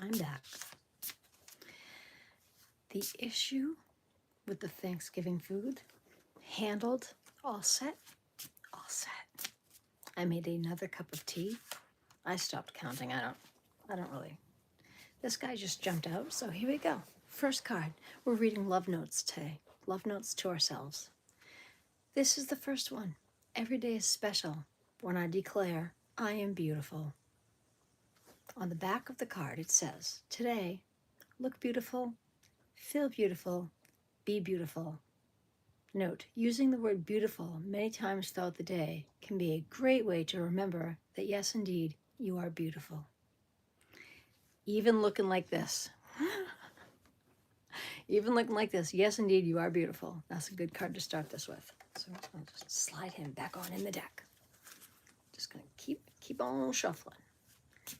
I'm back. The issue with the Thanksgiving food, handled, all set, all set. I made another cup of tea. I stopped counting. I don't really. This guy just jumped out, so here we go. First card. We're reading love notes today. Love notes to ourselves. This is the first one. Every day is special when I declare I am beautiful. On the back of the card it says, today, look beautiful, feel beautiful, be beautiful. Note, using the word beautiful many times throughout the day can be a great way to remember that yes, indeed, you are beautiful. Even looking like this. Even looking like this, yes, indeed, you are beautiful. That's a good card to start this with. So I'll just slide him back on in the deck. Just gonna keep on shuffling.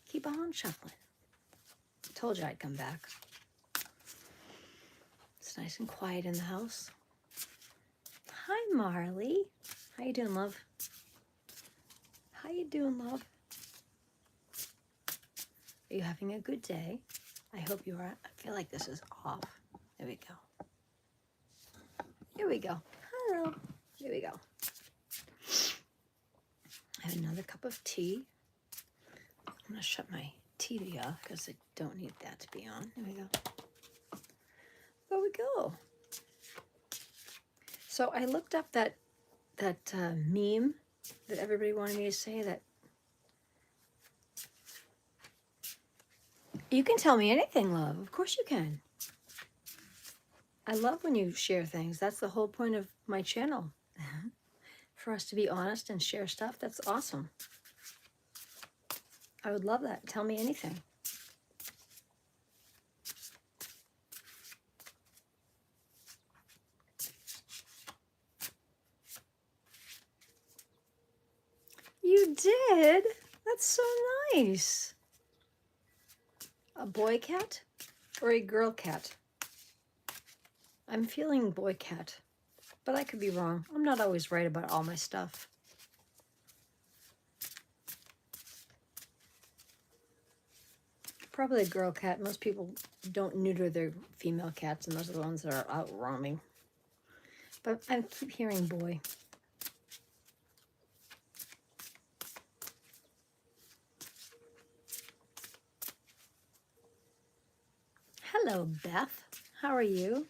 Keep on shuffling. Told you I'd come back. It's nice and quiet in the house. Hi, Marley. How you doing, love? How you doing, love? Are you having a good day? I hope you are. I feel like this is off. There we go. Here we go. Hello. Here we go. I have another cup of tea. I'm going to shut my TV off because I don't need that to be on. There we go. There we go. So I looked up that meme that everybody wanted me to say, that you can tell me anything, love. Of course you can. I love when you share things. That's the whole point of my channel. For us to be honest and share stuff. That's awesome. I would love that. Tell me anything. You did? That's so nice. A boy cat or a girl cat? I'm feeling boy cat, but I could be wrong. I'm not always right about all my stuff. Probably a girl cat. Most people don't neuter their female cats, and those are the ones that are out roaming. But I keep hearing boy. Hello, Beth. How are you?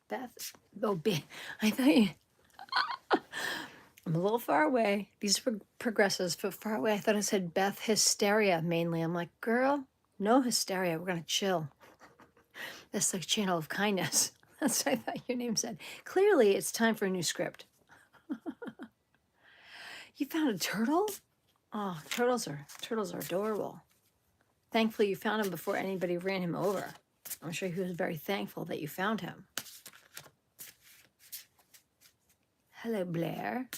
Beth? Oh, I thought you... I'm a little far away. These were progressives, but far away. I thought it said Beth Hysteria mainly. I'm like, girl, no hysteria. We're going to chill. That's the channel of kindness. That's what I thought your name said. Clearly, it's time for a new script. You found a turtle? Oh, turtles are adorable. Thankfully, you found him before anybody ran him over. I'm sure he was very thankful that you found him. Hello, Blair.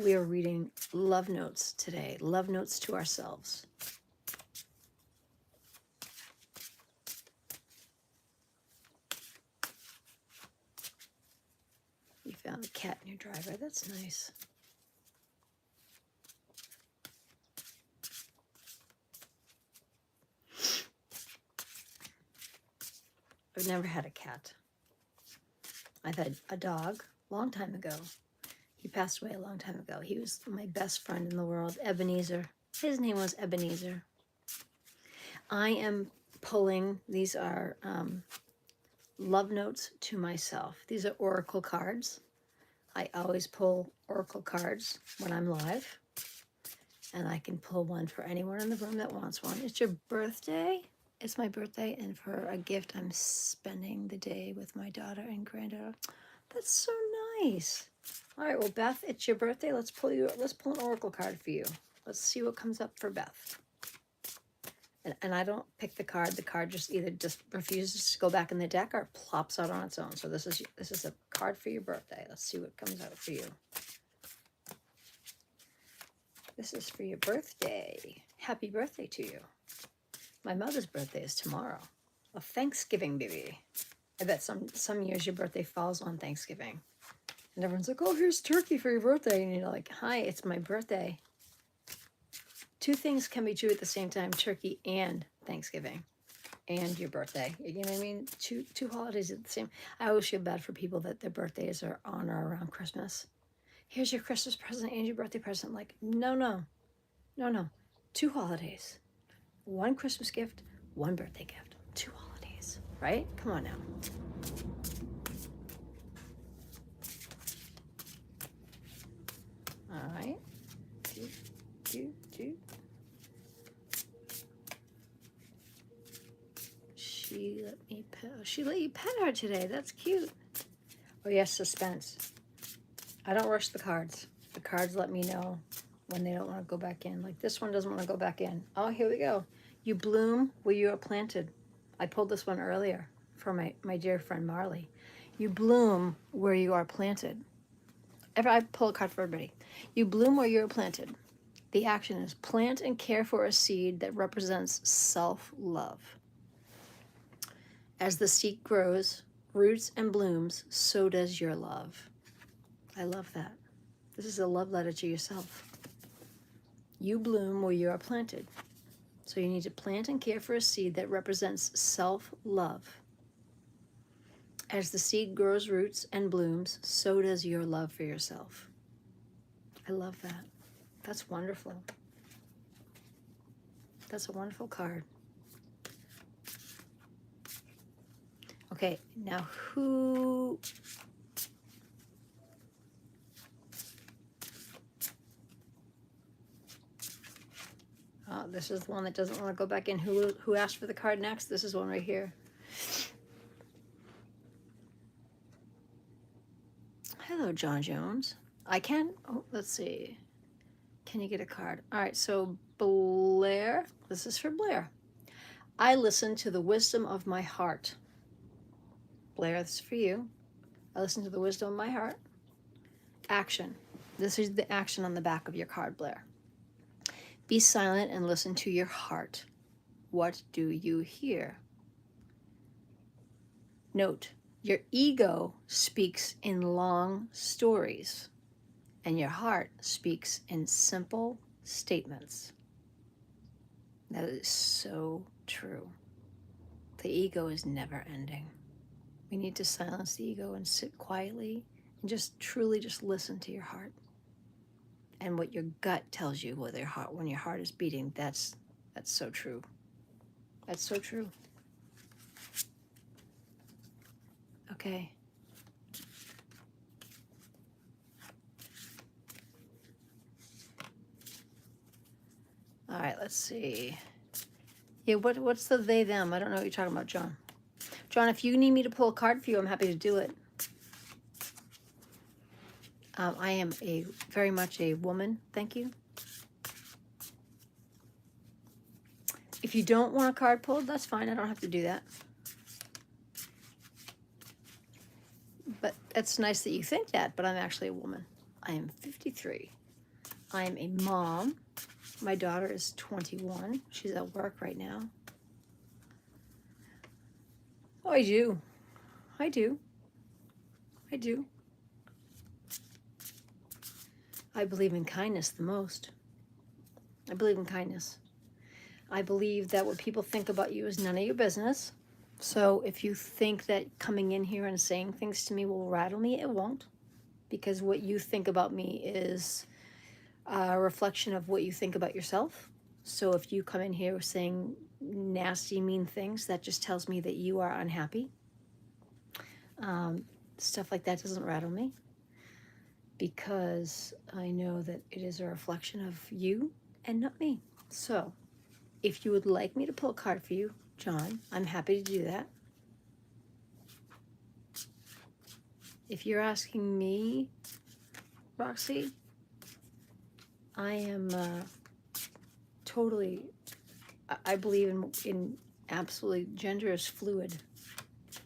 We are reading love notes today. Love notes to ourselves. You found a cat in your driveway. That's nice. I've never had a cat. I've had a dog a long time ago. He passed away a long time ago. He was my best friend in the world, Ebenezer. His name was Ebenezer. I am pulling, these are love notes to myself. These are oracle cards. I always pull oracle cards when I'm live. And I can pull one for anyone in the room that wants one. It's your birthday. It's my birthday, and for a gift, I'm spending the day with my daughter and granddaughter. That's so nice. All right, well, Beth, it's your birthday. Let's pull an oracle card for you. Let's see what comes up for Beth. And I don't pick the card. The card just either refuses to go back in the deck or plops out on its own. So this is a card for your birthday. Let's see what comes out for you. This is for your birthday. Happy birthday to you. My mother's birthday is tomorrow. A Thanksgiving baby. I bet some years your birthday falls on Thanksgiving. And everyone's like, oh, here's turkey for your birthday. And you're like, hi, it's my birthday. Two things can be true at the same time, turkey and Thanksgiving and your birthday. You know what I mean? Two holidays at the same. I always feel bad for people that their birthdays are on or around Christmas. Here's your Christmas present and your birthday present. Like, no. Two holidays. One Christmas gift, one birthday gift. Two holidays, right? Come on now. All right. Do. She let you pet her today. That's cute. Oh yes, suspense. I don't rush the cards. The cards let me know when they don't want to go back in. Like this one doesn't want to go back in. Oh, here we go. You bloom where you are planted. I pulled this one earlier for my dear friend Marley. You bloom where you are planted. I pull a card for everybody. You bloom where you are planted. The action is plant and care for a seed that represents self-love. As the seed grows, roots and blooms, so does your love. I love that. This is a love letter to yourself. You bloom where you are planted. So you need to plant and care for a seed that represents self-love. As the seed grows roots and blooms, so does your love for yourself. I love that. That's wonderful. That's a wonderful card. Okay, now who... Oh, this is the one that doesn't want to go back in. Who asked for the card next? This is one right here. Hello, John Jones. I can... Oh, let's see. Can you get a card? All right, so Blair. This is for Blair. I listen to the wisdom of my heart. Blair, this is for you. I listen to the wisdom of my heart. Action. This is the action on the back of your card, Blair. Be silent and listen to your heart. What do you hear? Note, your ego speaks in long stories, and your heart speaks in simple statements. That is so true. The ego is never ending. We need to silence the ego and sit quietly and just truly just listen to your heart. And what your gut tells you when your heart is beating, that's so true. That's so true. Okay. All right, let's see. Yeah, what's the they, them? I don't know what you're talking about, John. John, if you need me to pull a card for you, I'm happy to do it. I am very much a woman, thank you. If you don't want a card pulled, that's fine. I don't have to do that. But it's nice that you think that, but I'm actually a woman. I am 53. I am a mom. My daughter is 21. She's at work right now. Oh, I do. I believe in kindness the most. I believe in kindness. I believe that what people think about you is none of your business. So if you think that coming in here and saying things to me will rattle me, it won't. Because what you think about me is a reflection of what you think about yourself. So if you come in here saying nasty, mean things, that just tells me that you are unhappy. Stuff like that doesn't rattle me, because I know that it is a reflection of you and not me. So if you would like me to pull a card for you, John, I'm happy to do that. If you're asking me, Roxy, I am totally, I believe in absolutely, gender is fluid.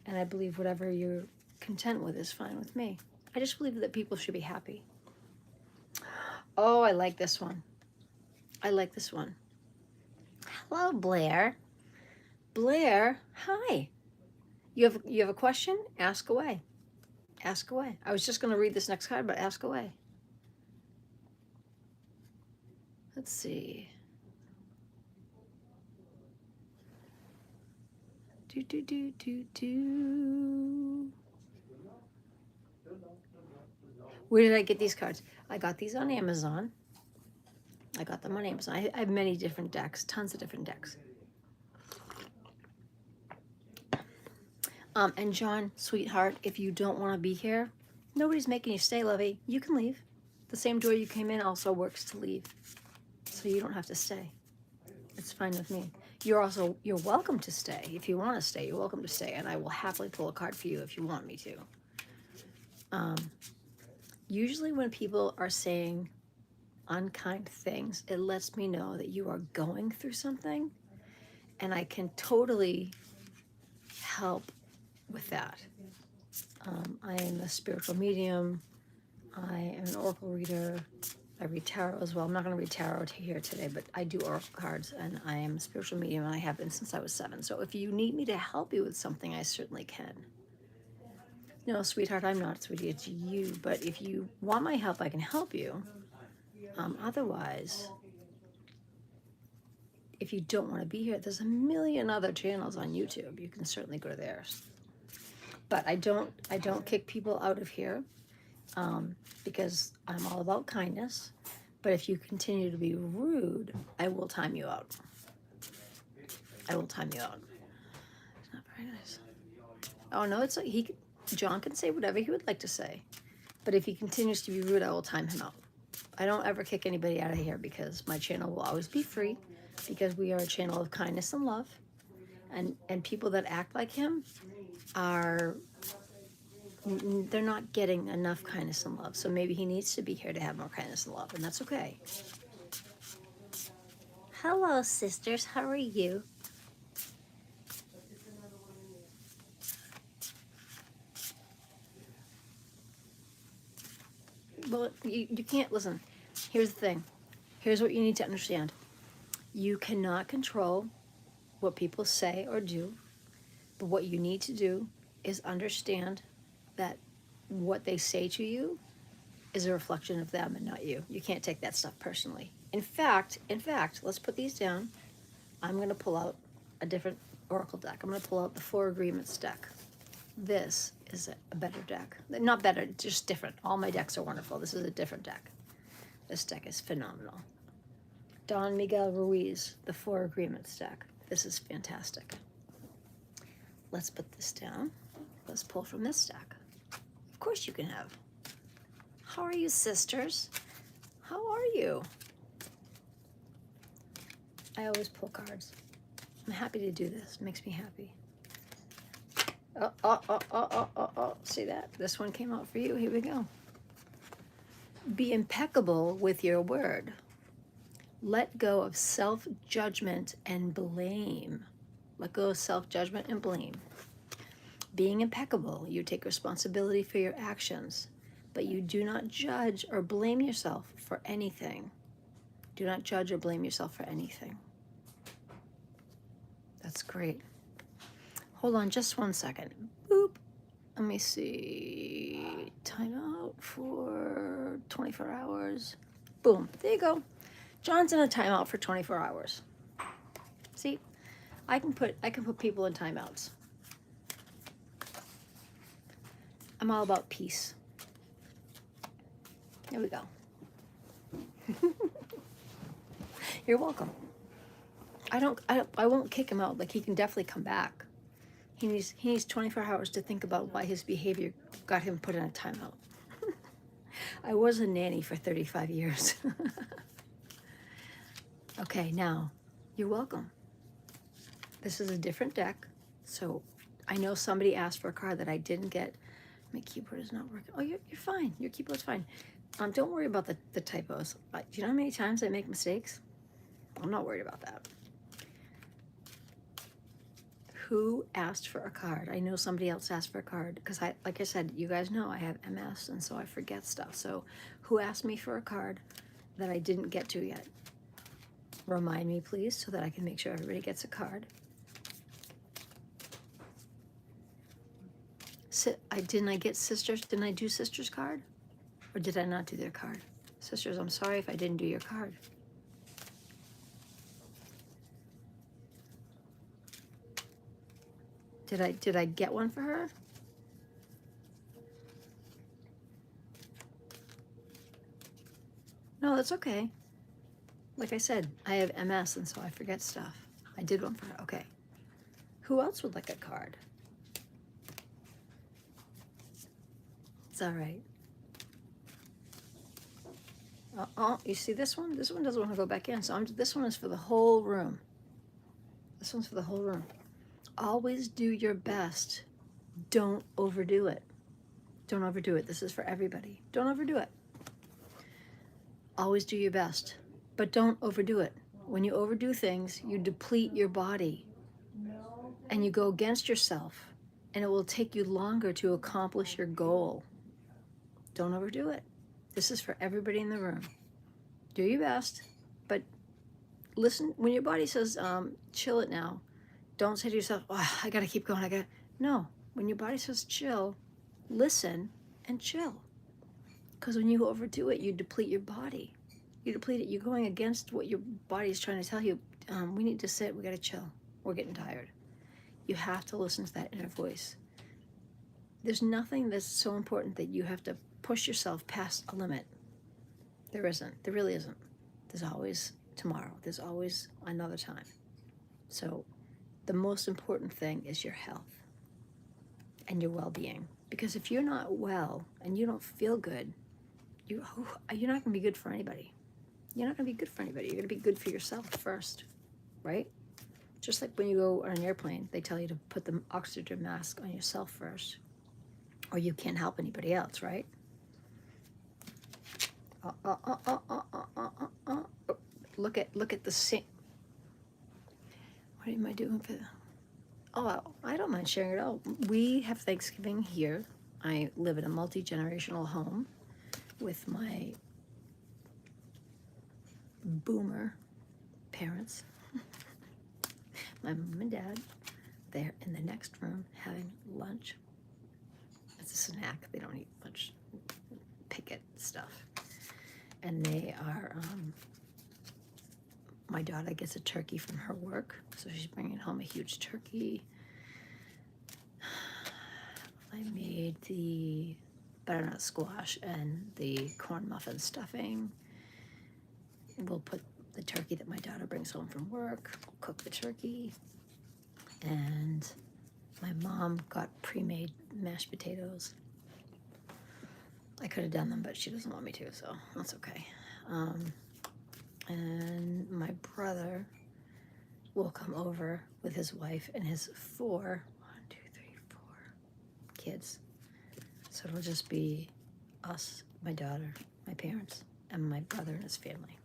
And I believe whatever you're content with is fine with me. I just believe that people should be happy. Oh, I like this one. Hello, Blair. Blair, hi. You have a question? Ask away. Ask away. I was just going to read this next card, but ask away. Let's see. Where did I get these cards? I got these on Amazon. I got them on Amazon. I have many different decks, tons of different decks. And John, sweetheart, if you don't want to be here, nobody's making you stay, lovey. You can leave. The same door you came in also works to leave. So you don't have to stay. It's fine with me. You're welcome to stay. If you want to stay, you're welcome to stay. And I will happily pull a card for you if you want me to. Usually when people are saying unkind things, it lets me know that you are going through something. And I can totally help with that. I am a spiritual medium. I am an oracle reader. I read tarot as well. I'm not going to read tarot here today, but I do oracle cards, and I am a spiritual medium, and I have been since I was 7. So if you need me to help you with something, I certainly can. No, sweetheart, I'm not, sweetie. It's you. But if you want my help, I can help you. Otherwise, if you don't want to be here, there's a million other channels on YouTube. You can certainly go to theirs. But I don't kick people out of here because I'm all about kindness. But if you continue to be rude, I will time you out. I will time you out. It's not very nice. Oh no, it's like John can say whatever he would like to say. But if he continues to be rude, I will time him out. I don't ever kick anybody out of here because my channel will always be free because we are a channel of kindness and love. And people that act like him they're not getting enough kindness and love. So maybe he needs to be here to have more kindness and love, and that's okay. Hello, sisters. How are you? Well, you can't, listen, here's the thing. Here's what you need to understand. You cannot control what people say or do, but what you need to do is understand that what they say to you is a reflection of them and not you. You can't take that stuff personally. In fact, let's put these down. I'm going to pull out a different oracle deck. I'm going to pull out the 4 Agreements deck. This is a better deck. Not better, just different. All my decks are wonderful. This is a different deck. This deck is phenomenal. Don Miguel Ruiz, the 4 Agreements deck. This is fantastic. Let's put this down. Let's pull from this deck. Of course you can have. How are you, sisters? How are you? I always pull cards. I'm happy to do this. It makes me happy. Oh. See that? This one came out for you. Here we go. Be impeccable with your word. Let go of self-judgment and blame. Let go of self-judgment and blame. Being impeccable, you take responsibility for your actions, but you do not judge or blame yourself for anything. Do not judge or blame yourself for anything. That's great. Hold on just 1 second. Boop. Let me see. Time out for 24 hours. Boom. There you go. John's in a timeout for 24 hours. See? I can put people in timeouts. I'm all about peace. There we go. You're welcome. I won't kick him out. Like, he can definitely come back. He needs 24 hours to think about why his behavior got him put in a timeout. I was a nanny for 35 years. Okay, now, you're welcome. This is a different deck. So I know somebody asked for a card that I didn't get. My keyboard is not working. Oh, you're fine. Your keyboard's fine. Don't worry about the typos. Do you know how many times I make mistakes? I'm not worried about that. Who asked for a card? I know somebody else asked for a card because like I said, you guys know I have MS and so I forget stuff. So who asked me for a card that I didn't get to yet? Remind me, please, so that I can make sure everybody gets a card. Didn't I get sisters? Didn't I do sisters card? Or did I not do their card? Sisters, I'm sorry if I didn't do your card. Did I get one for her? No, that's okay. Like I said, I have MS and so I forget stuff. I did one for her. Okay. Who else would like a card? It's all right. Oh, you see this one? This one doesn't want to go back in. So this one is for the whole room. This one's for the whole room. Always do your best. Don't overdo it. Don't overdo it. This is for everybody. Don't overdo it. Always do your best, but don't overdo it. When you overdo things, you deplete your body and you go against yourself, and it will take you longer to accomplish your goal. Don't overdo it. This is for everybody in the room. Do your best, but listen. When your body says, chill it now, don't say to yourself, oh, I got to keep going. No, when your body says chill, listen and chill. Because when you overdo it, you deplete your body. You deplete it. You're going against what your body is trying to tell you. We need to sit. We got to chill. We're getting tired. You have to listen to that inner voice. There's nothing that's so important that you have to push yourself past a limit. There isn't. There really isn't. There's always tomorrow. There's always another time. So the most important thing is your health and your well-being. Because if you're not well and you don't feel good, you're not going to be good for anybody. You're not going to be good for anybody. You're going to be good for yourself first, right? Just like when you go on an airplane, they tell you to put the oxygen mask on yourself first, or you can't help anybody else, right? Look at the sink. What am I doing for? Oh, I don't mind sharing it all. We have Thanksgiving here. I live in a multi-generational home with my boomer parents. My mom and dad, they're in the next room having lunch. It's a snack. They don't eat much picket stuff. And they are, my daughter gets a turkey from her work, so she's bringing home a huge turkey. I made the butternut squash and the corn muffin stuffing. We'll put the turkey that my daughter brings home from work, cook the turkey, and my mom got pre-made mashed potatoes. I could have done them, but she doesn't want me to, so that's okay. And my brother will come over with his wife and his 4 kids. So it'll just be us, my daughter, my parents, and my brother and his family.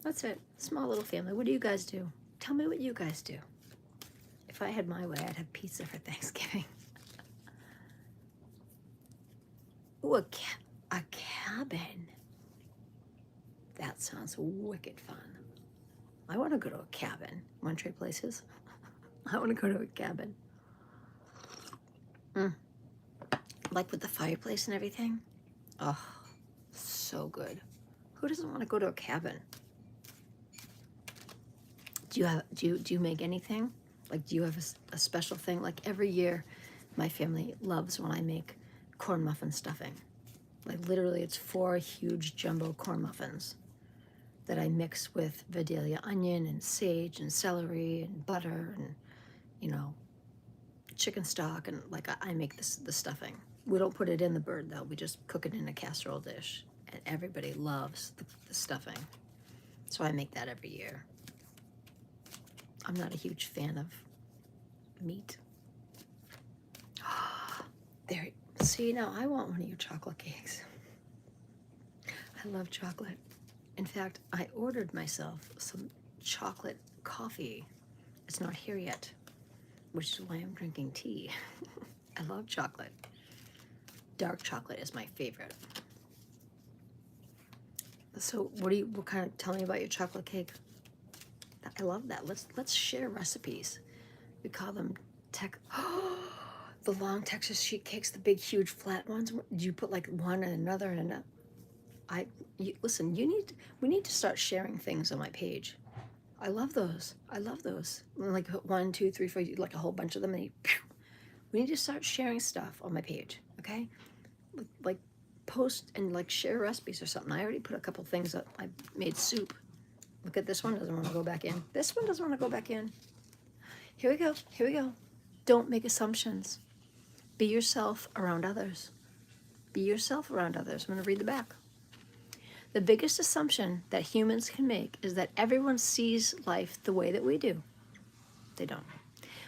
That's it. Small little family. What do you guys do? Tell me what you guys do. If I had my way, I'd have pizza for Thanksgiving. Ooh, a cabin. That sounds wicked fun. I want to go to a cabin. Want to trade places? I want to go to a cabin. Like with the fireplace and everything. Oh, so good. Who doesn't want to go to a cabin? Do you make anything? Like, do you have a special thing? Like every year, my family loves when I make corn muffin stuffing. Like literally, it's 4 huge jumbo corn muffins that I mix with Vidalia onion and sage and celery and butter and, chicken stock, and like I make the stuffing. We don't put it in the bird though. We just cook it in a casserole dish, and everybody loves the stuffing. So I make that every year. I'm not a huge fan of meat. There. See, now I want one of your chocolate cakes. I love chocolate. In fact, I ordered myself some chocolate coffee. It's not here yet, which is why I'm drinking tea. I love chocolate. Dark chocolate is my favorite. So tell me about your chocolate cake. I love that. Let's share recipes. We call them the long Texas sheet cakes, the big, huge, flat ones. Do you put like one and another and another? Listen, we need to start sharing things on my page. I love those. I love those. Like 1, 2, 3, 4, like a whole bunch of them. And we need to start sharing stuff on my page, okay? Like post and like share recipes or something. I already put a couple things up. I made soup. Look at this one, doesn't want to go back in. This one doesn't want to go back in. Here we go. Here we go. Don't make assumptions. Be yourself around others. Be yourself around others. I'm going to read the back. The biggest assumption that humans can make is that everyone sees life the way that we do. They don't.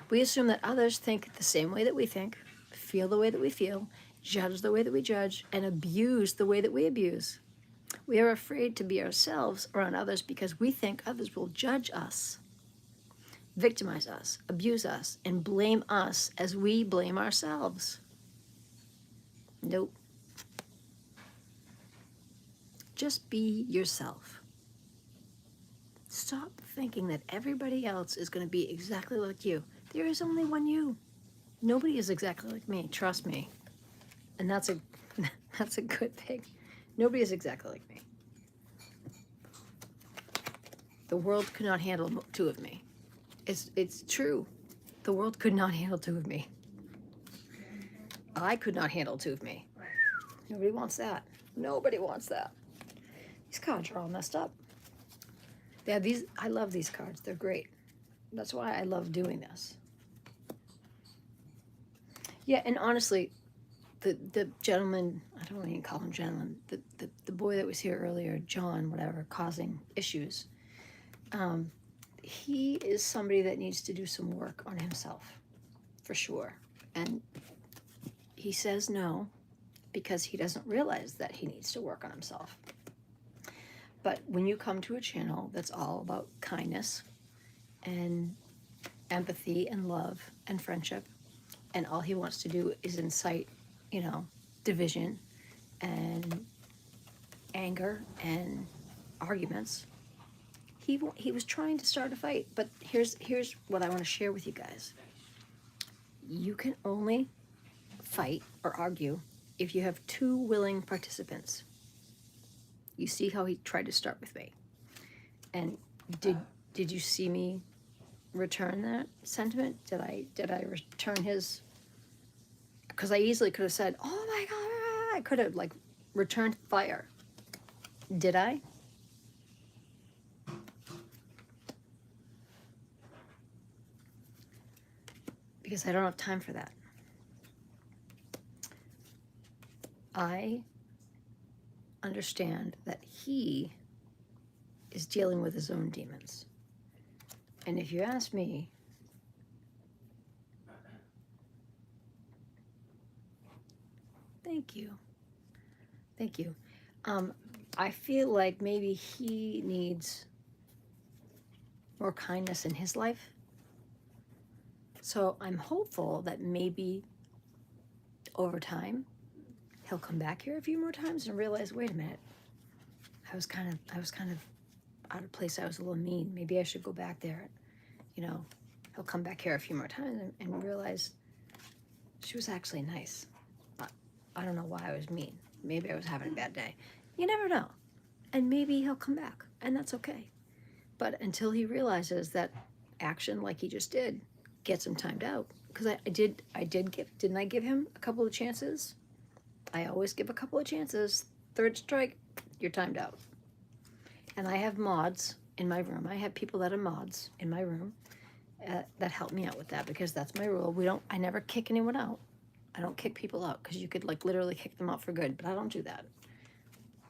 We assume that others think the same way that we think, feel the way that we feel, judge the way that we judge, and abuse the way that we abuse. We are afraid to be ourselves around others because we think others will judge us, victimize us, abuse us, and blame us as we blame ourselves. Nope. Just be yourself. Stop thinking that everybody else is going to be exactly like you. There is only one you. Nobody is exactly like me, trust me. And that's a good thing. Nobody is exactly like me. The world could not handle 2 of me. It's true. The world could not handle 2 of me. I could not handle 2 of me. Nobody wants that. Nobody wants that. These cards are all messed up. Yeah, I love these cards. They're great. That's why I love doing this. Yeah, and honestly, the gentleman, I don't even call him gentleman, the boy that was here earlier, John, whatever, causing issues, he is somebody that needs to do some work on himself, for sure. And he says no because he doesn't realize that he needs to work on himself. But when you come to a channel that's all about kindness and empathy and love and friendship, and all he wants to do is incite, division and anger and arguments, he was trying to start a fight. But here's what I want to share with you guys. You can only fight or argue if you have 2 willing participants. You see how he tried to start with me. And did you see me return that sentiment? Did I return his? Because I easily could have said, "Oh my God," I could have like returned fire. Did I? Because I don't have time for that. I understand that he is dealing with his own demons. And if you ask me, thank you. Thank you. I feel like maybe he needs more kindness in his life. So I'm hopeful that maybe over time he'll come back here a few more times and realize, wait a minute, I was kind of out of place. I was a little mean. Maybe I should go back there. He'll come back here a few more times and realize she was actually nice. I don't know why I was mean. Maybe I was having a bad day. You never know. And maybe he'll come back, and that's okay. But until he realizes that action like he just did gets him timed out, because didn't I give him a couple of chances? I always give a couple of chances. 3rd strike, you're timed out. And I have mods in my room. I have people that are mods in my room that help me out with that, because that's my rule. I never kick anyone out. I don't kick people out, because you could like literally kick them out for good, but I don't do that.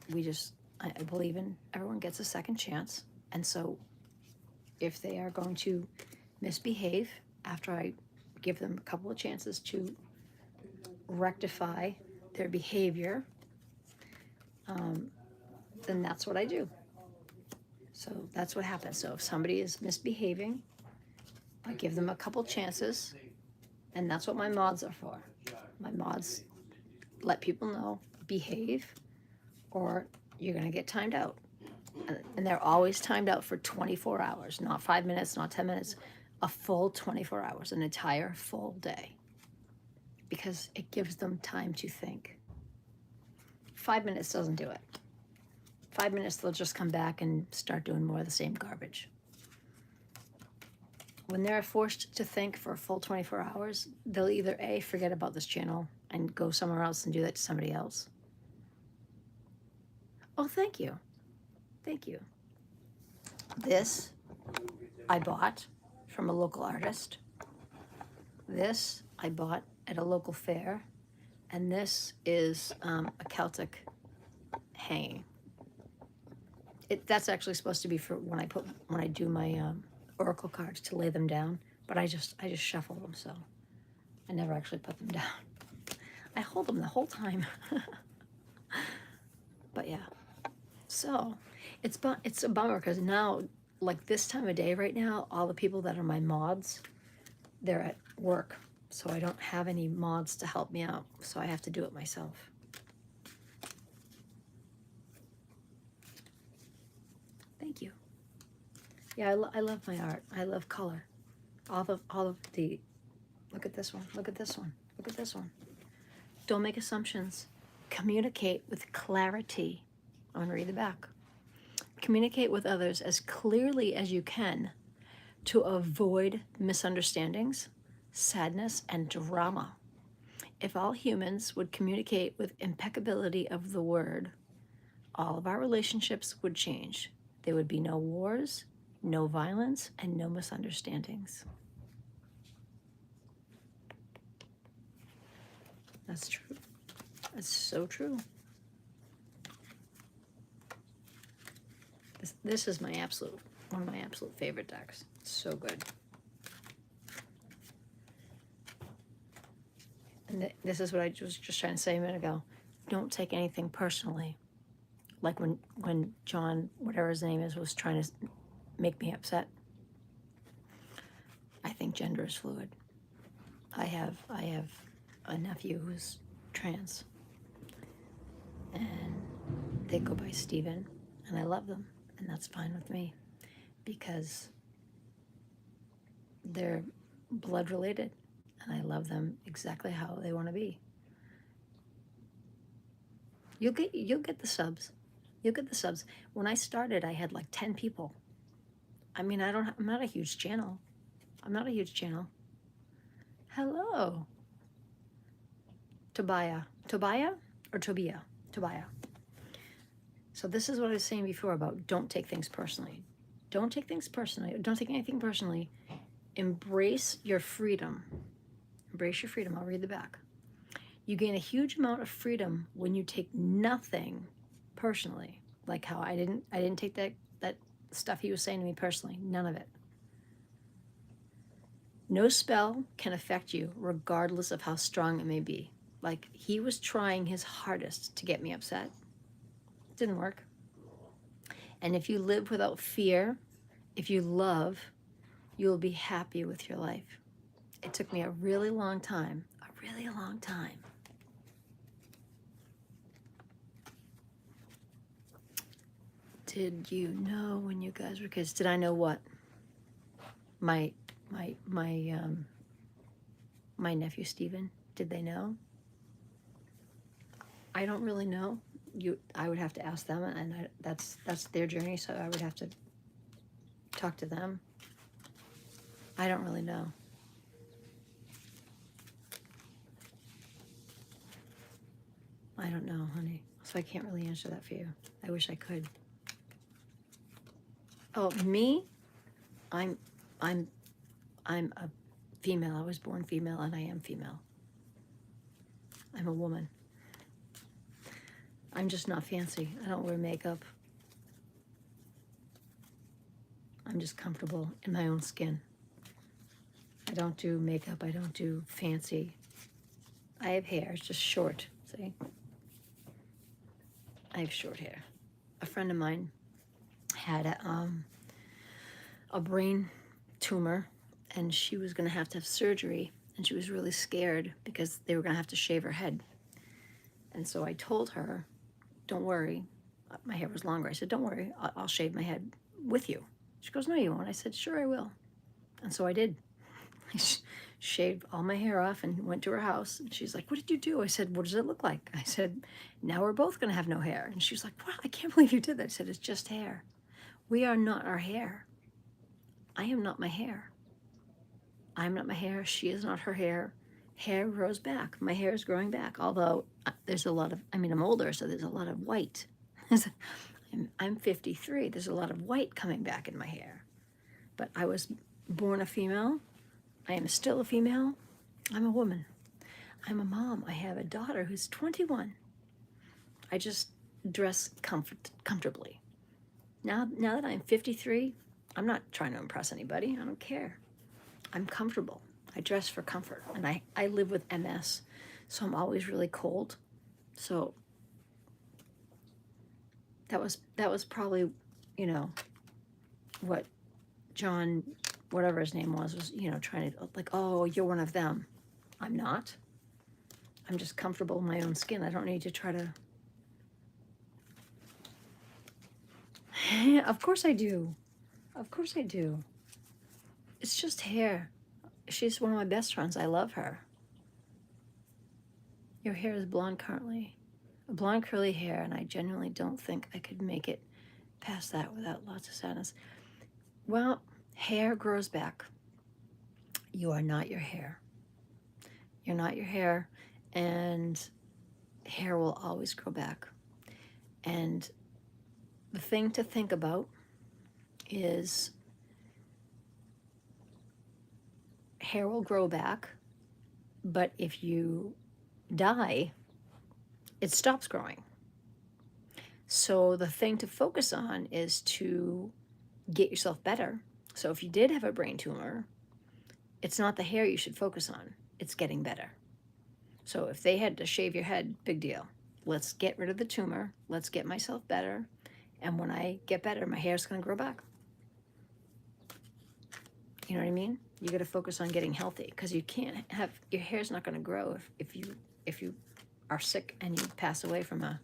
I believe in everyone gets a second chance. And so if they are going to misbehave after I give them a couple of chances to rectify their behavior, then that's what I do. So that's what happens. So if somebody is misbehaving, I give them a couple chances, and that's what my mods are for. My mods let people know, behave, or you're going to get timed out. And they're always timed out for 24 hours, not 5 minutes, not 10 minutes, a full 24 hours, an entire full day. because it gives them time to think. 5 minutes doesn't do it. 5 minutes, they'll just come back and start doing more of the same garbage. When they're forced to think for a full 24 hours, they'll either A, forget about this channel and go somewhere else and do that to somebody else. Oh, thank you. Thank you. This I bought from a local artist. This I bought at a local fair. And this is a Celtic hanging. That's actually supposed to be for when I do my oracle cards, to lay them down, but I just shuffle them, so I never actually put them down. I hold them the whole time. But yeah, so it's a bummer because now, like this time of day right now, all the people that are my mods, they're at work, so I don't have any mods to help me out, so I have to do it myself. Thank you. Yeah, I love my art. I love color. All of the, look at this one, look at this one, look at this one. Don't make assumptions. Communicate with clarity. I'm gonna read the back. Communicate with others as clearly as you can to avoid misunderstandings, sadness, and drama. If all humans would communicate with impeccability of the word, all of our relationships would change. There would be no wars, no violence, and no misunderstandings. That's true. That's so true. This is one of my absolute favorite decks. It's so good. And this is what I was just trying to say a minute ago. Don't take anything personally. Like when John, whatever his name is, was trying to make me upset. I think gender is fluid. I have a nephew who's trans, and they go by Steven, and I love them, and that's fine with me because they're blood related, and I love them exactly how they want to be. You'll get the subs. You'll get the subs. When I started, I had like 10 people. I mean, I'm not a huge channel. I'm not a huge channel. Hello. Tobiah or Tobiah? Tobiah. So this is what I was saying before about don't take things personally. Don't take things personally. Don't take anything personally. Embrace your freedom. Embrace your freedom. I'll read the back. You gain a huge amount of freedom when you take nothing personally. Like how I didn't take that stuff he was saying to me personally. None of it. No spell can affect you regardless of how strong it may be. Like he was trying his hardest to get me upset. It didn't work. And if you live without fear, if you love, you'll be happy with your life. It took me a really long time. Did you know when you guys were kids? Did I know what? My nephew Steven, did they know? I don't really know. I would have to ask them, and that's their journey, so I would have to talk to them. I don't really know. I don't know, honey. So I can't really answer that for you. I wish I could. Oh, me? I'm a female. I was born female, and I am female. I'm a woman. I'm just not fancy. I don't wear makeup. I'm just comfortable in my own skin. I don't do makeup. I don't do fancy. I have hair. It's just short. See? I have short hair. A friend of mine had a brain tumor, and she was going to have surgery, and she was really scared because they were going to have to shave her head. And so I told her, don't worry. My hair was longer. I said, don't worry. I'll shave my head with you. She goes, no, you won't. I said, sure, I will. And so I did. shaved all my hair off and went to her house. And she's like, what did you do? I said, what does it look like? I said, now we're both going to have no hair. And she was like, wow, I can't believe you did that. I said, it's just hair. We are not our hair. I am not my hair. I'm not my hair. She is not her hair. Hair grows back. My hair is growing back. Although there's a lot of, I mean, I'm older, so there's a lot of white. I'm 53. There's a lot of white coming back in my hair. But I was born a female. I am still a female. I'm a woman. I'm a mom. I have a daughter who's 21. I just dress comfortably. Now that I'm 53, I'm not trying to impress anybody. I don't care. I'm comfortable. I dress for comfort. And I live with MS, so I'm always really cold. So that was probably, you know, what John, whatever his name was, you know, trying to, like, oh, you're one of them. I'm not. I'm just comfortable in my own skin. I don't need to try to. Of course I do. Of course I do. It's just hair. She's one of my best friends. I love her. Your hair is blonde currently. Blonde curly hair, and I genuinely don't think I could make it past that without lots of sadness. Well, hair grows back. You are not your hair. You're not your hair, and hair will always grow back. And the thing to think about is hair will grow back, but if you die, it stops growing. So the thing to focus on is to get yourself better. So if you did have a brain tumor, it's not the hair you should focus on. It's getting better. So if they had to shave your head, big deal. Let's get rid of the tumor. Let's get myself better. And when I get better, my hair's going to grow back. You know what I mean? You got to focus on getting healthy, because you can't have, your hair's not going to grow if you are sick and you pass away from a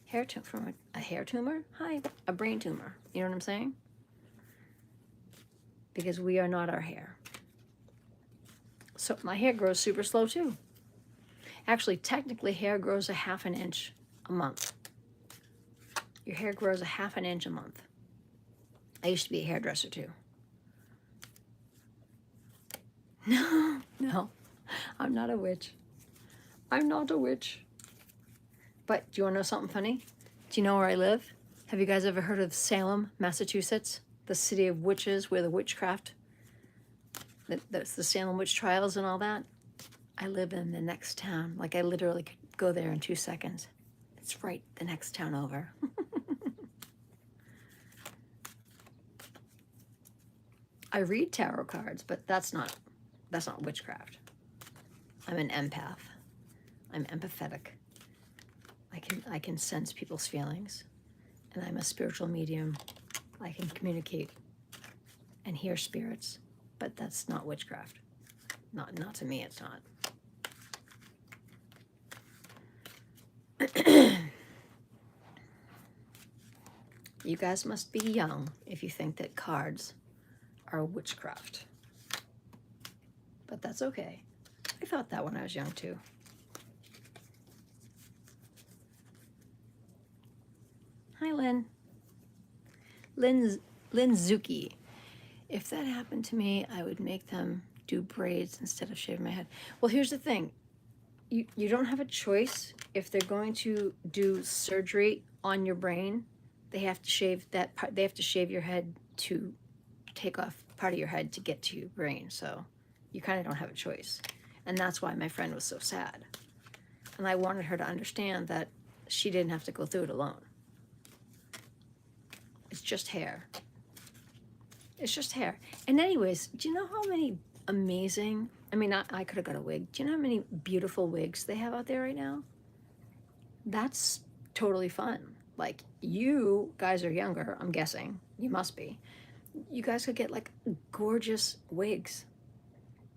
hair tumor. Hi, a brain tumor. You know what I'm saying? Because we are not our hair. So my hair grows super slow too. Actually, technically, hair grows a half an inch a month. Your hair grows a half an inch a month. I used to be a hairdresser too. No, I'm not a witch. I'm not a witch. But do you want to know something funny? Do you know where I live? Have you guys ever heard of Salem, Massachusetts? The city of witches, where the witchcraft, that's the Salem witch trials and all that. I live in the next town. Like, I literally could go there in 2 seconds. It's right the next town over. I read tarot cards, but that's not witchcraft. I'm an empath. I'm empathetic. I can sense people's feelings, and I'm a spiritual medium. I can communicate and hear spirits, but that's not witchcraft. Not to me, it's not. You guys must be young if you think that cards are witchcraft. But that's okay. I thought that when I was young too. Hi, Lynn. Lynn Zuki. If that happened to me, I would make them do braids instead of shaving my head. Well, here's the thing. You don't have a choice. If they're going to do surgery on your brain, they have to shave that part. They have to shave your head to take off part of your head to get to your brain. So you kind of don't have a choice. And that's why my friend was so sad. And I wanted her to understand that she didn't have to go through it alone. It's just hair. It's just hair. And anyways, do you know how many amazing, I mean, I could have got a wig. Do you know how many beautiful wigs they have out there right now? That's totally fun. Like, you guys are younger, I'm guessing. You must be. You guys could get like gorgeous wigs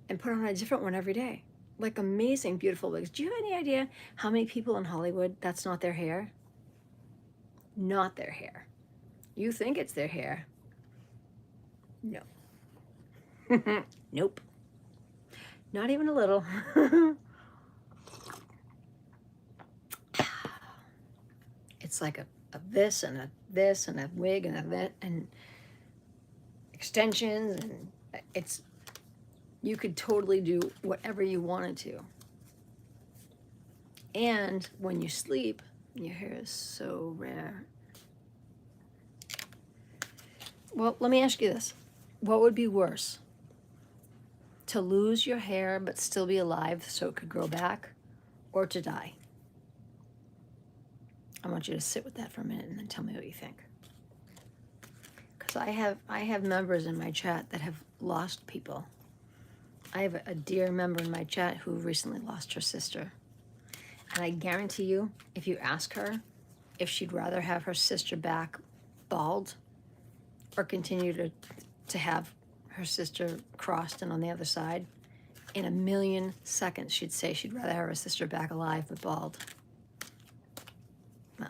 and put on a different one every day. Like amazing, beautiful wigs. Do you have any idea how many people in Hollywood, that's not their hair? Not their hair. You think it's their hair. No. Nope. Not even a little. It's like a this and a this and a wig and a that and extensions, and it's, you could totally do whatever you wanted to. And when you sleep, your hair is so rare. Well, let me ask you this. What would be worse? To lose your hair but still be alive so it could grow back, or to die? I want you to sit with that for a minute and then tell me what you think. Because I have members in my chat that have lost people. I have a dear member in my chat who recently lost her sister. And I guarantee you, if you ask her if she'd rather have her sister back bald or continue to have her sister crossed and on the other side, in a million seconds she'd say she'd rather have her sister back alive but bald.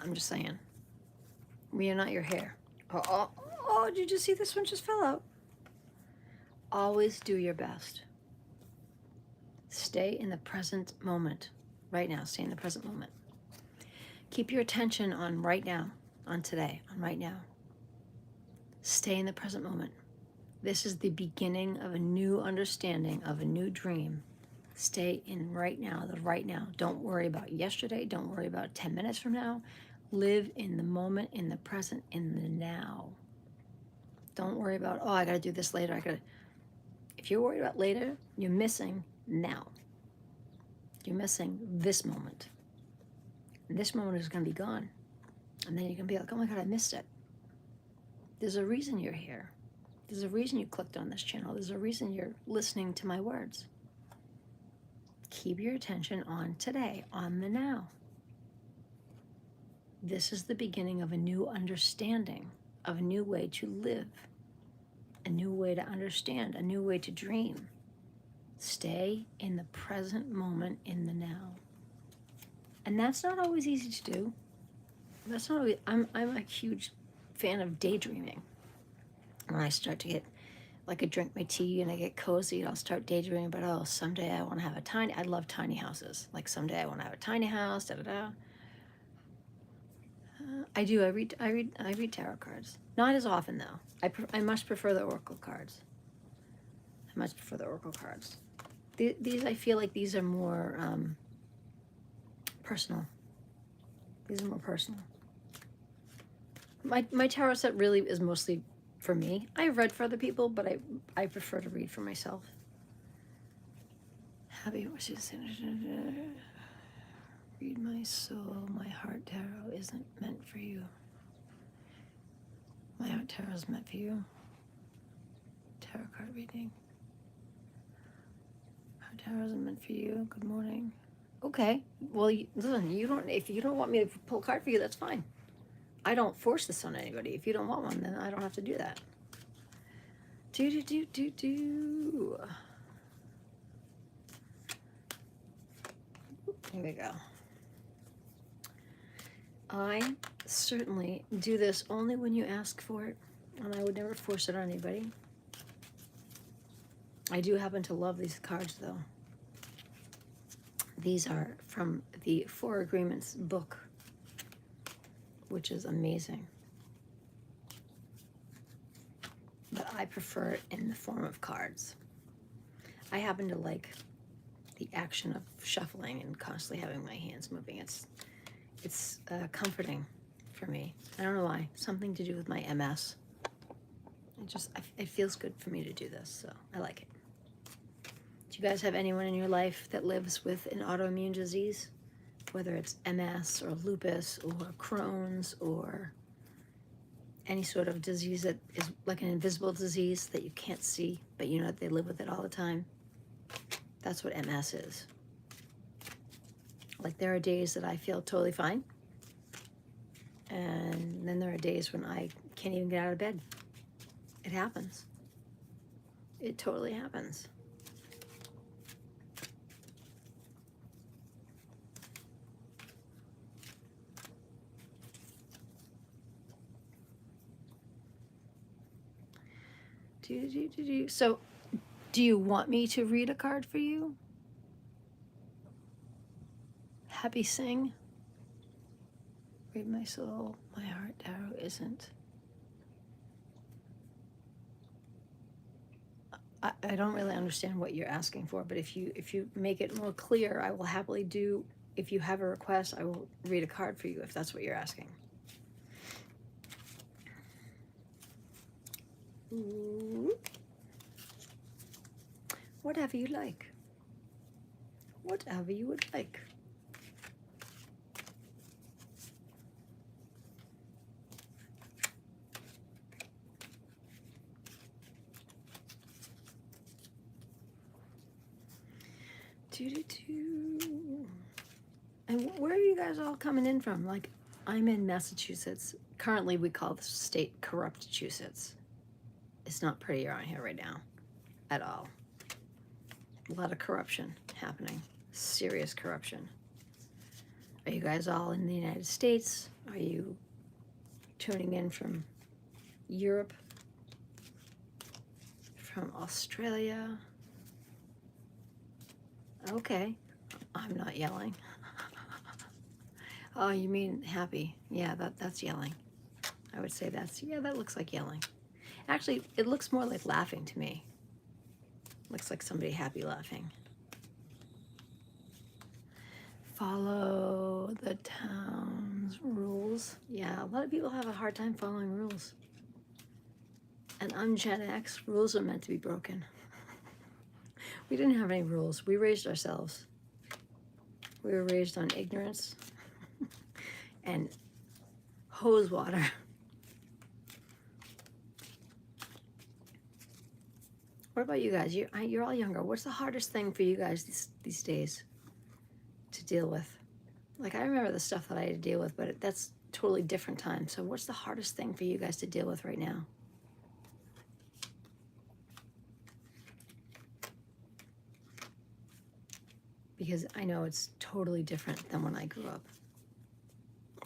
I'm just saying. We are not your hair. Oh, did you just see this one just fell out? Always do your best. Stay in the present moment. Right now, stay in the present moment. Keep your attention on right now, on today, on right now. Stay in the present moment. This is the beginning of a new understanding, of a new dream. Stay in right now, the right now. Don't worry about yesterday. Don't worry about 10 minutes from now. Live in the moment, in the present, in the now. Don't worry about, oh, I got to do this later. If you're worried about later, you're missing now. You're missing this moment. And this moment is going to be gone. And then you're going to be like, oh my God, I missed it. There's a reason you're here. There's a reason you clicked on this channel. There's a reason you're listening to my words. Keep your attention on today, on the now. This is the beginning of a new understanding, of a new way to live, a new way to understand, a new way to dream. Stay in the present moment, in the now. And that's not always easy to do. That's not always, I'm a huge fan of daydreaming. When I start to get, like I drink my tea and I get cozy, I'll start daydreaming about, oh, someday I want to have a tiny, I love tiny houses. Like someday I want to have a tiny house, da-da-da. I do, I read tarot cards. Not as often though. I much prefer the oracle cards. I much prefer the oracle cards. These, I feel like these are more personal. These are more personal. My tarot set really is mostly for me. I've read for other people, but I prefer to read for myself. Happy read my soul. My heart tarot isn't meant for you. My heart tarot is meant for you. Tarot card reading. Heart tarot isn't meant for you. Good morning. Okay. Well, listen. If you don't want me to pull a card for you, that's fine. I don't force this on anybody. If you don't want one, then I don't have to do that. Do. Here we go. I certainly do this only when you ask for it, and I would never force it on anybody. I do happen to love these cards, though. These are from the Four Agreements book, which is amazing. But I prefer it in the form of cards. I happen to like the action of shuffling and constantly having my hands moving. It's comforting for me. I don't know why. Something to do with my MS. It feels good for me to do this, so I like it. Do you guys have anyone in your life that lives with an autoimmune disease? Whether it's MS or lupus or Crohn's or any sort of disease that is like an invisible disease that you can't see, but you know that they live with it all the time. That's what MS is. Like there are days that I feel totally fine. And then there are days when I can't even get out of bed. It happens. It totally happens. So Do you want me to read a card for you? Happy Sing. Read my soul. My heart tarot isn't. I don't really understand what you're asking for, but if you make it more clear, I will happily do. If you have a request, I will read a card for you if that's what you're asking. Ooh. Whatever you like. Whatever you would like. Doo-doo-doo. And where are you guys all coming in from? Like, I'm in Massachusetts. Currently, we call the state Corrupt-chusetts. It's not pretty around here right now at all. A lot of corruption happening. Serious corruption. Are you guys all in the United States? Are you tuning in from Europe? From Australia? Okay. I'm not yelling. Oh, you mean happy? Yeah, that's yelling. I would say that looks like yelling. Actually, it looks more like laughing to me. Looks like somebody happy laughing. Follow the town's rules. Yeah, a lot of people have a hard time following rules. And I'm Gen X. Rules are meant to be broken. We didn't have any rules. We raised ourselves. We were raised on ignorance and hose water. What about you guys? You're all younger. What's the hardest thing for you guys these days to deal with? Like, I remember the stuff that I had to deal with, but that's totally different time. So what's the hardest thing for you guys to deal with right now? Because I know it's totally different than when I grew up.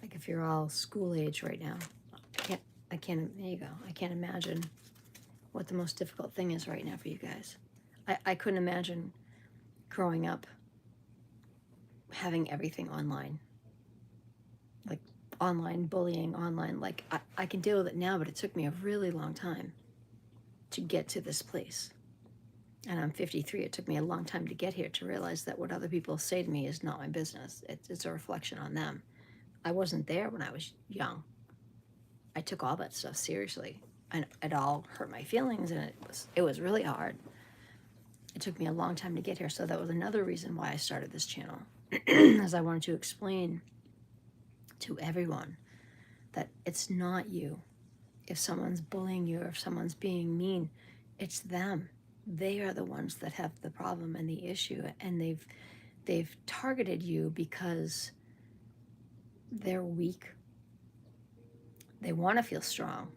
Like, if you're all school age right now, I can't, there you go. I can't imagine what the most difficult thing is right now for you guys. I couldn't imagine growing up having everything online. Like, online bullying, online, like, I can deal with it now, but it took me a really long time to get to this place. And I'm 53. It took me a long time to get here to realize that what other people say to me is not my business. It's a reflection on them. I wasn't there when I was young. I took all that stuff seriously, and it all hurt my feelings, and it was really hard. It took me a long time to get here, so that was another reason why I started this channel, as I wanted to explain to everyone that it's not you. If someone's bullying you or if someone's being mean, it's them. They are the ones that have the problem and the issue, and they've targeted you because they're weak. They want to feel strong,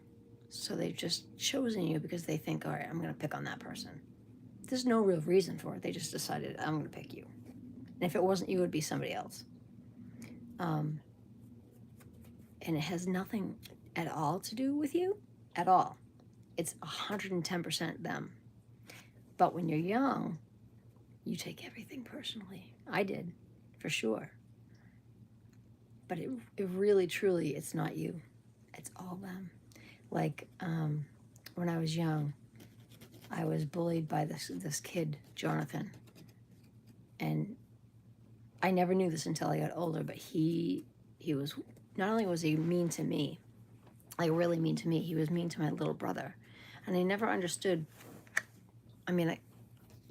so they've just chosen you because they think, all right, I'm going to pick on that person. There's no real reason for it. They just decided, I'm going to pick you. And if it wasn't you, it would be somebody else. And it has nothing at all to do with you, at all. It's 110% them. But when you're young, you take everything personally. I did, for sure. But it really, truly, it's not you. It's all them. Like, when I was young, I was bullied by this kid, Jonathan. And I never knew this until I got older, but he was, not only was he mean to me, like really mean to me, he was mean to my little brother. And I never understood. I mean,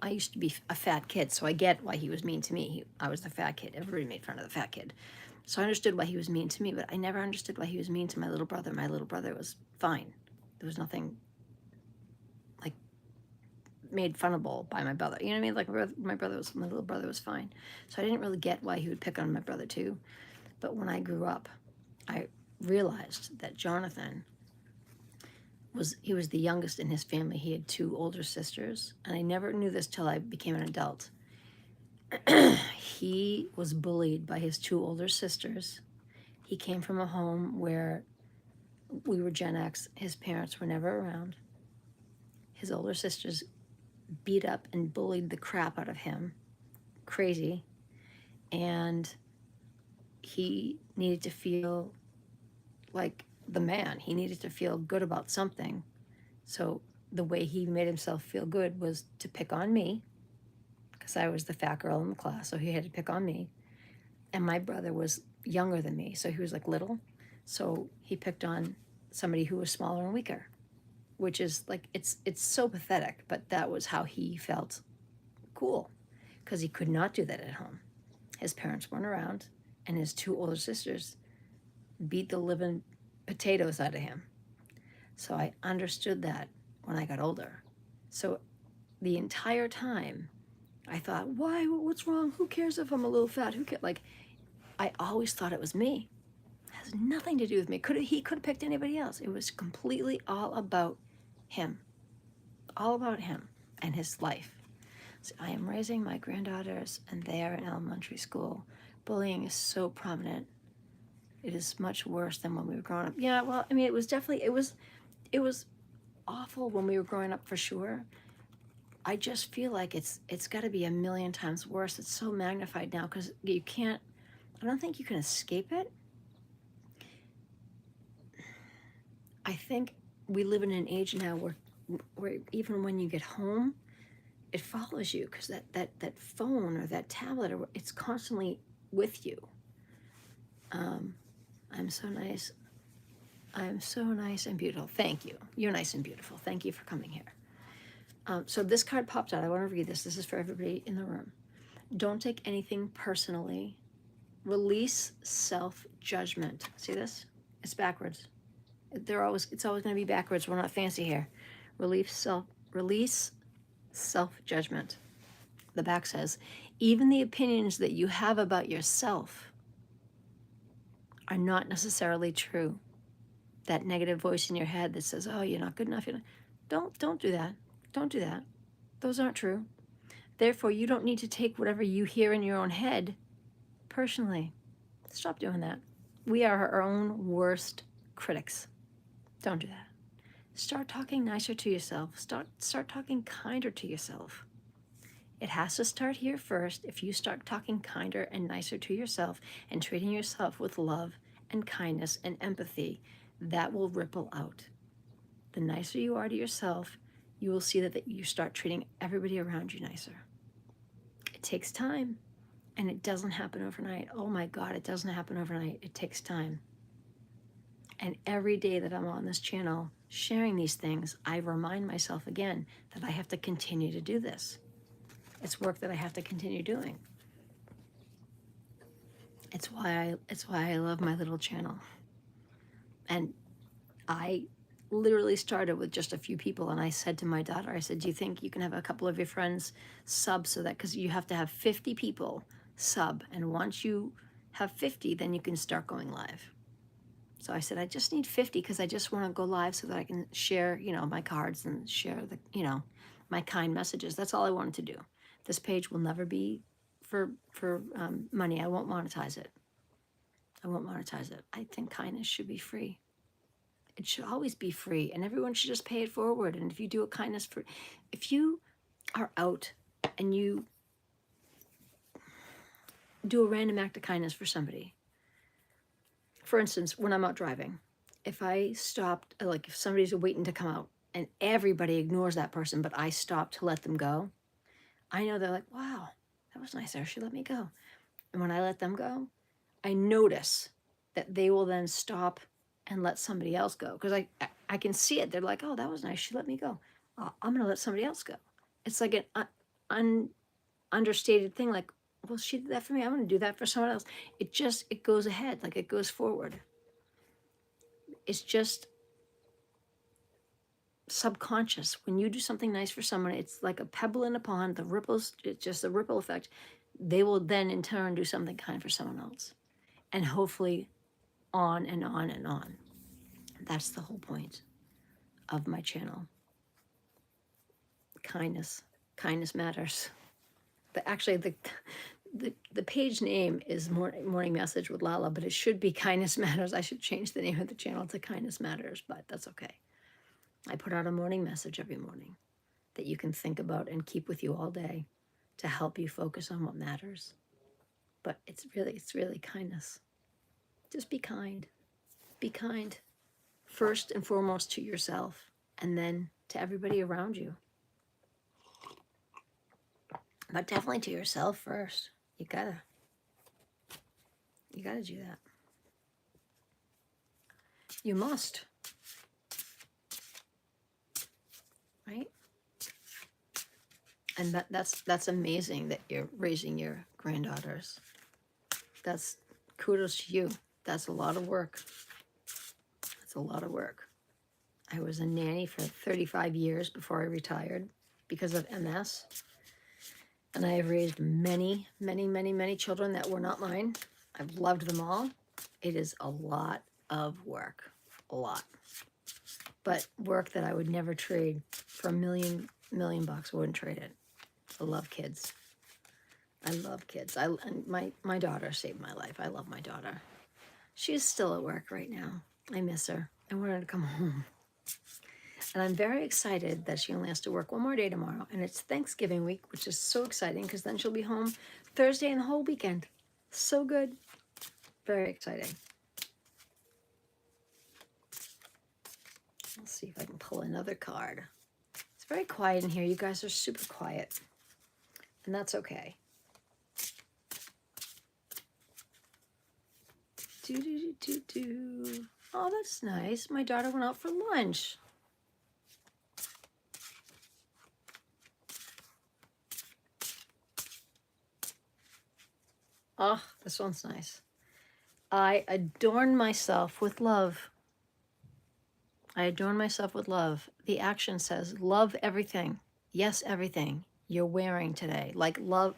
I used to be a fat kid, so I get why he was mean to me. I was the fat kid. Everybody made fun of the fat kid. So I understood why he was mean to me, but I never understood why he was mean to my little brother. My little brother was fine. There was nothing, like, made funnable by my brother. You know what I mean? Like, my little brother was fine. So I didn't really get why he would pick on my brother too. But when I grew up, I realized that Jonathan was the youngest in his family. He had 2 older sisters, and I never knew this till I became an adult. He was bullied by his 2 older sisters. He came from a home where we were Gen X. His parents were never around. His older sisters beat up and bullied the crap out of him. Crazy. And he needed to feel like the man. He needed to feel good about something. So the way he made himself feel good was to pick on me, because I was the fat girl in the class, so he had to pick on me. And my brother was younger than me, so he was like little. So he picked on somebody who was smaller and weaker, which is like, it's so pathetic, but that was how he felt cool, because he could not do that at home. His parents weren't around, and his two older sisters beat the living potatoes out of him. So I understood that when I got older. So the entire time I thought, why, what's wrong? Who cares if I'm a little fat? Who cares? Like, I always thought it was me. It has nothing to do with me. He could have picked anybody else. It was completely all about him. All about him and his life. So I am raising my granddaughters, and they are in elementary school. Bullying is so prominent. It is much worse than when we were growing up. Yeah, well, I mean, it was definitely, it was awful when we were growing up, for sure. I just feel like it's got to be a million times worse. It's so magnified now, because you can't, I don't think you can escape it. I think we live in an age now where even when you get home, it follows you, because that phone or that tablet, or it's constantly with you. I'm so nice. I'm so nice and beautiful. Thank you. You're nice and beautiful. Thank you for coming here. So this card popped out. I want to read this. This is for everybody in the room. Don't take anything personally. Release self-judgment. See this? It's backwards. It's always going to be backwards. We're not fancy here. Release self-judgment. The back says, even the opinions that you have about yourself are not necessarily true. That negative voice in your head that says, oh, you're not good enough. Don't do that. Don't do that. Those aren't true. Therefore, you don't need to take whatever you hear in your own head personally. Stop doing that. We are our own worst critics. Don't do that. Start talking nicer to yourself. Start talking kinder to yourself. It has to start here first. If you start talking kinder and nicer to yourself and treating yourself with love and kindness and empathy, that will ripple out. The nicer you are to yourself, you will see that you start treating everybody around you nicer. It takes time, and it doesn't happen overnight. Oh my God, it doesn't happen overnight. It takes time. And every day that I'm on this channel sharing these things, I remind myself again that I have to continue to do this. It's work that I have to continue doing. It's why I love my little channel. And I literally started with just a few people, and I said to my daughter, I said, do you think you can have a couple of your friends sub, so that, because you have to have 50 people sub, and once you have 50, then you can start going live. So I said, I just need 50, because I just want to go live so that I can share, my cards and share my kind messages. That's all I wanted to do. This page will never be for money. I won't monetize it. I won't monetize it. I think kindness should be free. It should always be free, and everyone should just pay it forward. And if you do a kindness if you are out and you do a random act of kindness for somebody, for instance, when I'm out driving, if I stopped, like if somebody's waiting to come out and everybody ignores that person, but I stop to let them go, I know they're like, wow, that was nice. She let me go. And when I let them go, I notice that they will then stop and let somebody else go. Because I can see it. They're like, oh, that was nice. She let me go. I'm going to let somebody else go. It's like an understated thing. Like, well, she did that for me. I'm going to do that for someone else. It goes ahead. Like, it goes forward. It's just subconscious. When you do something nice for someone, it's like a pebble in a pond. The ripples, it's just a ripple effect. They will then in turn do something kind for someone else. And hopefully on and on and on. That's the whole point of my channel. Kindness. Kindness matters. But actually, the page name is Morning Message with Lala, but it should be Kindness Matters. I should change the name of the channel to Kindness Matters, but that's okay. I put out a morning message every morning that you can think about and keep with you all day to help you focus on what matters. But it's really kindness. Just be kind. Be kind first and foremost to yourself, and then to everybody around you. But definitely to yourself first. You gotta do that. You must. Right? And that's amazing that you're raising your granddaughters. That's kudos to you. That's a lot of work. That's a lot of work. I was a nanny for 35 years before I retired because of MS. And I have raised many children that were not mine. I've loved them all. It is a lot of work. A lot. But work that I would never trade for $1 million bucks. I wouldn't trade it. I love kids. I love kids. And my daughter saved my life. I love my daughter. She's still at work right now. I miss her. I want her to come home. And I'm very excited that she only has to work one more day tomorrow. And it's Thanksgiving week, which is so exciting because then she'll be home Thursday and the whole weekend. So good. Very exciting. Let's see if I can pull another card. It's very quiet in here. You guys are super quiet. And that's okay. Oh, that's nice. My daughter went out for lunch. Oh, this one's nice. I adorn myself with love. I adorn myself with love. The action says, love everything. Yes, everything you're wearing today. Like love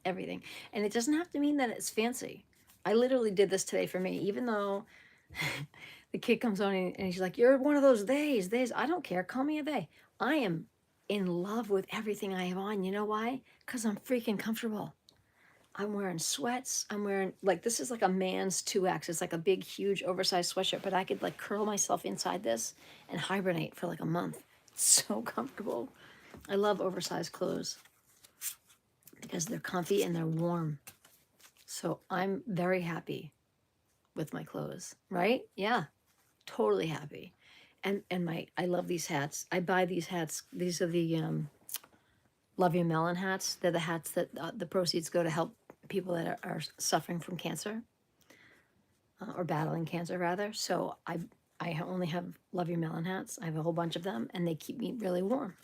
everything. And it doesn't have to mean that it's fancy. I literally did this today for me, even though the kid comes on and he's like, you're one of those theys. I don't care. Call me a they. I am in love with everything I have on. You know why? Because I'm freaking comfortable. I'm wearing sweats. I'm wearing, like, this is like a man's 2X. It's like a big, huge, oversized sweatshirt, but I could like curl myself inside this and hibernate for like a month. It's so comfortable. I love oversized clothes because they're comfy and they're warm. So I'm very happy with my clothes, right? Yeah, totally happy. And I love these hats. I buy these hats. These are the Love Your Melon hats. They're the hats that the proceeds go to help people that are suffering from cancer or battling cancer rather. So I only have Love Your Melon hats. I have a whole bunch of them and they keep me really warm.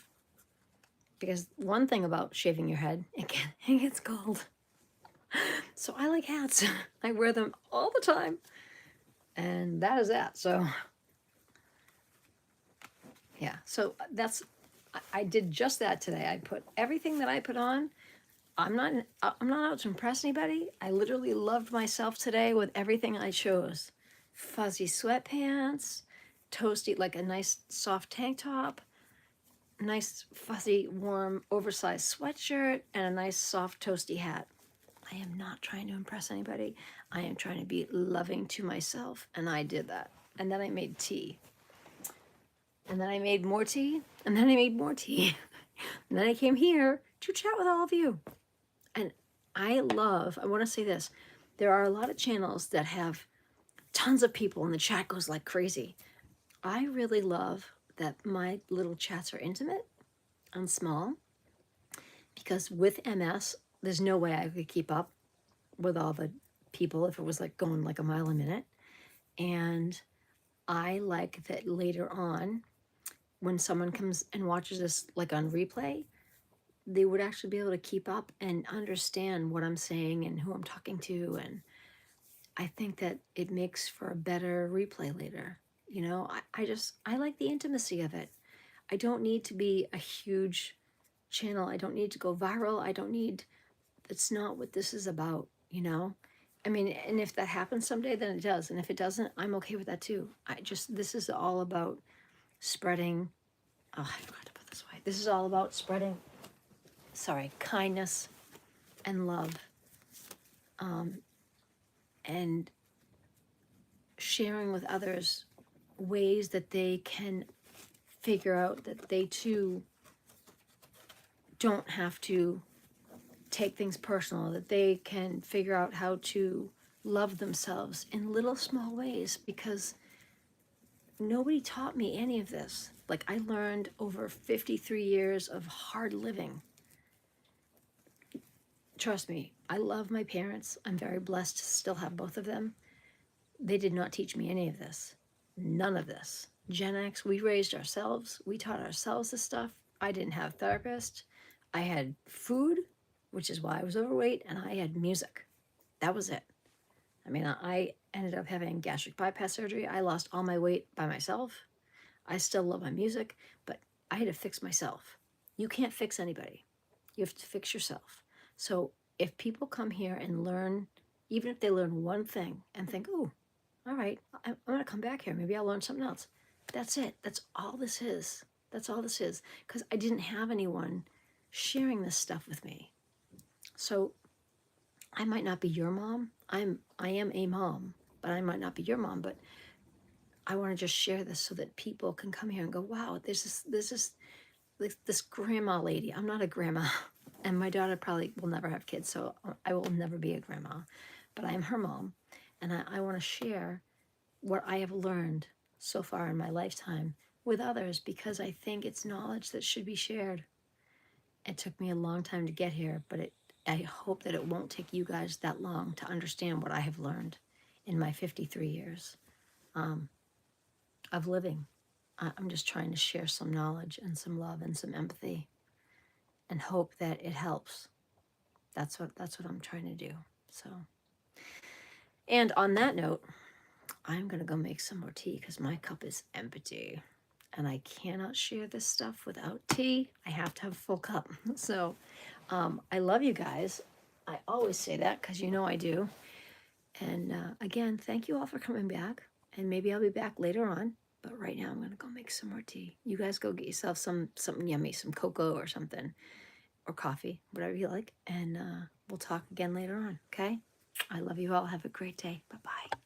Because one thing about shaving your head, it gets cold. So I like hats. I wear them all the time. And that is that. So yeah, so I did just that today. I put everything that I put on. I'm not out to impress anybody. I literally loved myself today with everything I chose. Fuzzy sweatpants, toasty, like a nice soft tank top, nice fuzzy warm oversized sweatshirt, and a nice soft toasty hat. I am not trying to impress anybody. I am trying to be loving to myself, and I did that. And then I made tea. And then I made more tea, and then I made more tea. And then I came here to chat with all of you. And I want to say this, there are a lot of channels that have tons of people and the chat goes like crazy. I really love that my little chats are intimate and small because with MS, there's no way I could keep up with all the people if it was like going like a mile a minute. And I like that later on, when someone comes and watches this like on replay, they would actually be able to keep up and understand what I'm saying and who I'm talking to. And I think that it makes for a better replay later. You know, I like the intimacy of it. I don't need to be a huge channel. I don't need to go viral. It's not what this is about, you know? I mean, and if that happens someday, then it does. And if it doesn't, I'm okay with that too. This is all about spreading, oh, I forgot to put this away. This is all about spreading, kindness and love. And sharing with others ways that they can figure out that they too don't have to take things personal, that they can figure out how to love themselves in little small ways, because nobody taught me any of this. Like, I learned over 53 years of hard living. Trust me, I love my parents. I'm very blessed to still have both of them. They did not teach me any of this. None of this. Gen X, we raised ourselves. We taught ourselves this stuff. I didn't have a therapist. I had food, which is why I was overweight, and I had music. That was it. I mean, I ended up having gastric bypass surgery. I lost all my weight by myself. I still love my music, but I had to fix myself. You can't fix anybody. You have to fix yourself. So if people come here and learn, even if they learn one thing and think, oh, all right, I'm going to come back here. Maybe I'll learn something else. That's it. That's all this is. That's all this is. Because I didn't have anyone sharing this stuff with me. So I might not be your mom. I am a mom, but I might not be your mom. But I want to just share this so that people can come here and go, wow, there's this grandma lady. I'm not a grandma, and my daughter probably will never have kids, so I will never be a grandma, but I am her mom, and I want to share what I have learned so far in my lifetime with others, because I think it's knowledge that should be shared. It took me a long time to get here, but I hope that it won't take you guys that long to understand what I have learned in my 53 years of living. I'm just trying to share some knowledge and some love and some empathy, and hope that it helps. That's what I'm trying to do. So, and on that note, I'm gonna go make some more tea because my cup is empty, and I cannot share this stuff without tea. I have to have a full cup. So, I love you guys. I always say that because you know I do. And again, thank you all for coming back. And maybe I'll be back later on. But right now, I'm gonna go make some more tea. You guys go get yourself something yummy, some cocoa or something, or coffee, whatever you like. And we'll talk again later on. Okay? I love you all. Have a great day. Bye bye.